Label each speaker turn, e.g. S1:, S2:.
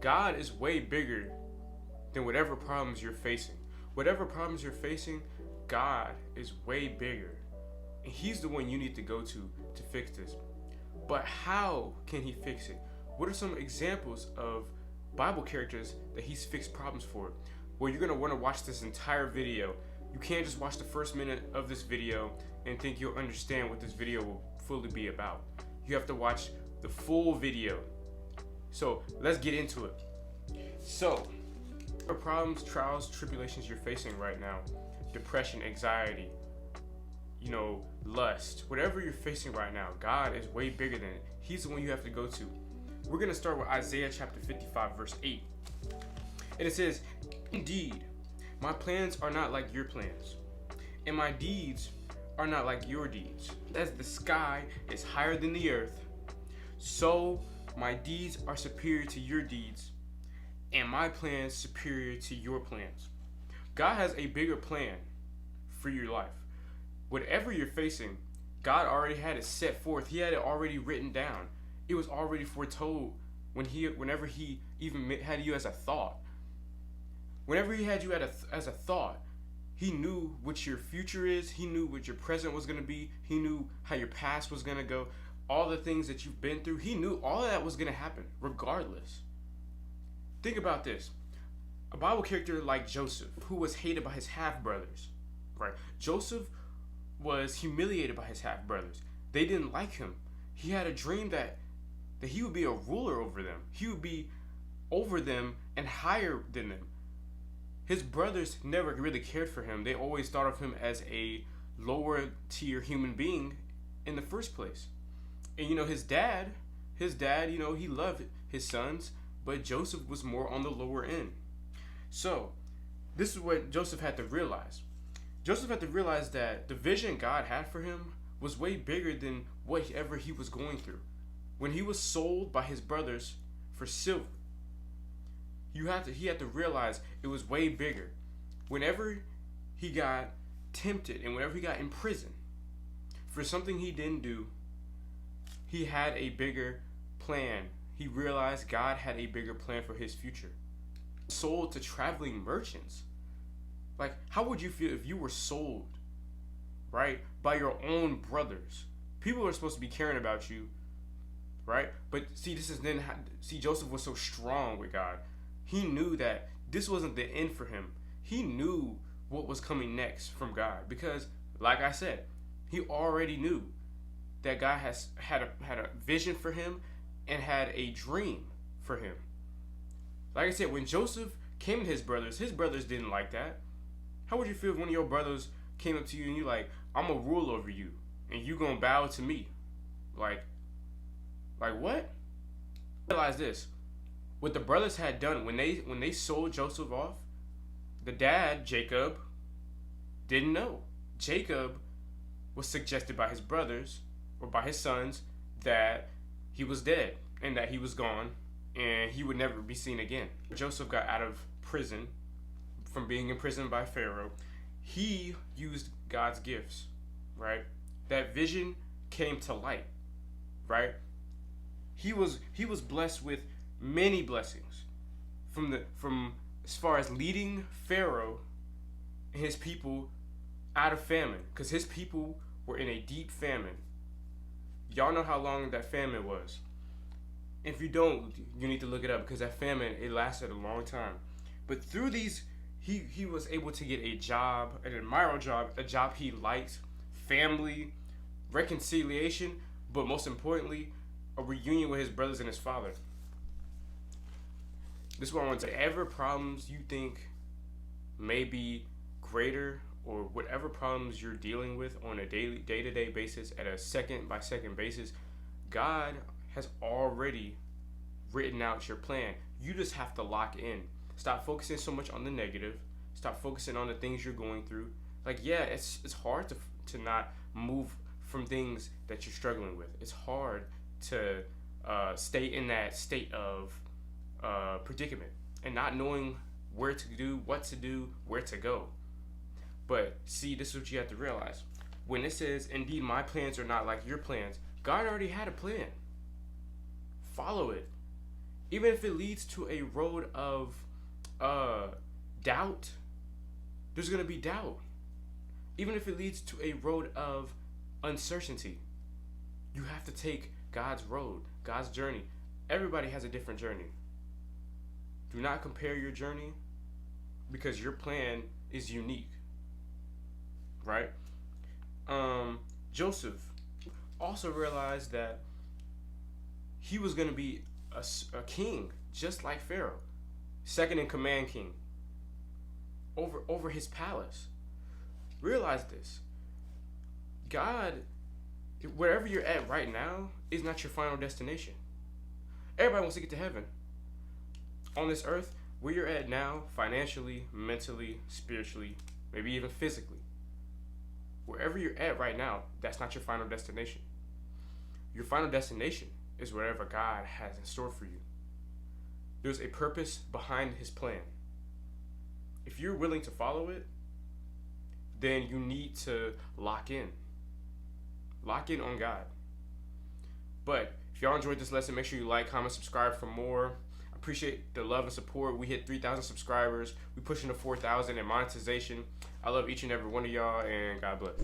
S1: God is way bigger than whatever problems you're facing. Whatever problems you're facing, God is way bigger. And He's the one you need to go to fix this. But how can He fix it? What are some examples of Bible characters that He's fixed problems for? Well, you're going to want to watch this entire video. You can't just watch the first minute of this video and think you'll understand what this video will fully be about. You have to watch the full video. So let's get into it. So, what problems, trials, tribulations you're facing right now, depression, anxiety, lust, whatever you're facing right now, God is way bigger than it. He's the one you have to go to. We're going to start with Isaiah chapter 55, verse 8. And it says, "Indeed, my plans are not like your plans, and my deeds are not like your deeds. As the sky is higher than the earth, so my deeds are superior to your deeds, and my plans superior to your plans." God has a bigger plan for your life. Whatever you're facing, God already had it set forth. He had it already written down. It was already foretold whenever He even had you as a thought. Whenever He had you as a thought, He knew what your future is. He knew what your present was going to be. He knew how your past was going to go. All the things that you've been through, He knew all of that was going to happen regardless. Think about this. A Bible character like Joseph, who was hated by his half-brothers, right? Joseph was humiliated by his half-brothers. They didn't like him. He had a dream that he would be a ruler over them. He would be over them and higher than them. His brothers never really cared for him. They always thought of him as a lower tier human being in the first place. And his dad, he loved his sons, but Joseph was more on the lower end. So, this is what Joseph had to realize. Joseph had to realize that the vision God had for him was way bigger than whatever he was going through. When he was sold by his brothers for silver, he had to realize it was way bigger. Whenever he got tempted and whenever he got in prison for something he didn't do, he had a bigger plan. He realized God had a bigger plan for his future. Sold to traveling merchants. Like, how would you feel if you were sold, right, by your own brothers? People are supposed to be caring about you, right? But see, Joseph was so strong with God. He knew that this wasn't the end for him. He knew what was coming next from God because, like I said, he already knew that God had a vision for him and had a dream for him. Like I said, when Joseph came to his brothers didn't like that. How would you feel if one of your brothers came up to you and you like, "I'm gonna rule over you and you gonna bow to me"? Like what? Realize this. What the brothers had done when they sold Joseph off, the dad, Jacob, didn't know. Jacob was suggested by his brothers or by his sons that he was dead and that he was gone and he would never be seen again. Joseph got out of prison, from being imprisoned by Pharaoh. He used God's gifts, right? That vision came to light, right? He was blessed with many blessings from as far as leading Pharaoh and his people out of famine, because his people were in a deep famine. Y'all know how long that famine was. If you don't, you need to look it up because that famine, it lasted a long time. But through these, he was able to get a job, an admirable job, a job he liked, family, reconciliation, but most importantly, a reunion with his brothers and his father. This is what I want to say. Whatever problems you think may be greater, or whatever problems you're dealing with on a day-to-day basis, at a second-by-second basis, God has already written out your plan. You just have to lock in. Stop focusing so much on the negative. Stop focusing on the things you're going through. Like, yeah, it's hard to not move from things that you're struggling with. It's hard to stay in that state of predicament and not knowing where to do, what to do, where to go. But see, this is what you have to realize. When it says, "Indeed, my plans are not like your plans," God already had a plan. Follow it. Even if it leads to a road of doubt, there's going to be doubt. Even if it leads to a road of uncertainty, you have to take God's road, God's journey. Everybody has a different journey. Do not compare your journey because your plan is unique, right? Joseph also realized that he was going to be a king just like Pharaoh, second in command king over his palace. Realize this. God, wherever you're at right now, is not your final destination. Everybody wants to get to heaven. On this earth, where you're at now, financially, mentally, spiritually, maybe even physically, wherever you're at right now, that's not your final destination. Your final destination is wherever God has in store for you. There's a purpose behind his plan. If you're willing to follow it, then you need to lock in. Lock in on God. But if y'all enjoyed this lesson, make sure you like, comment, subscribe for more. I appreciate the love and support. We hit 3,000 subscribers. We pushing to 4,000 in monetization. I love each and every one of y'all, and God bless.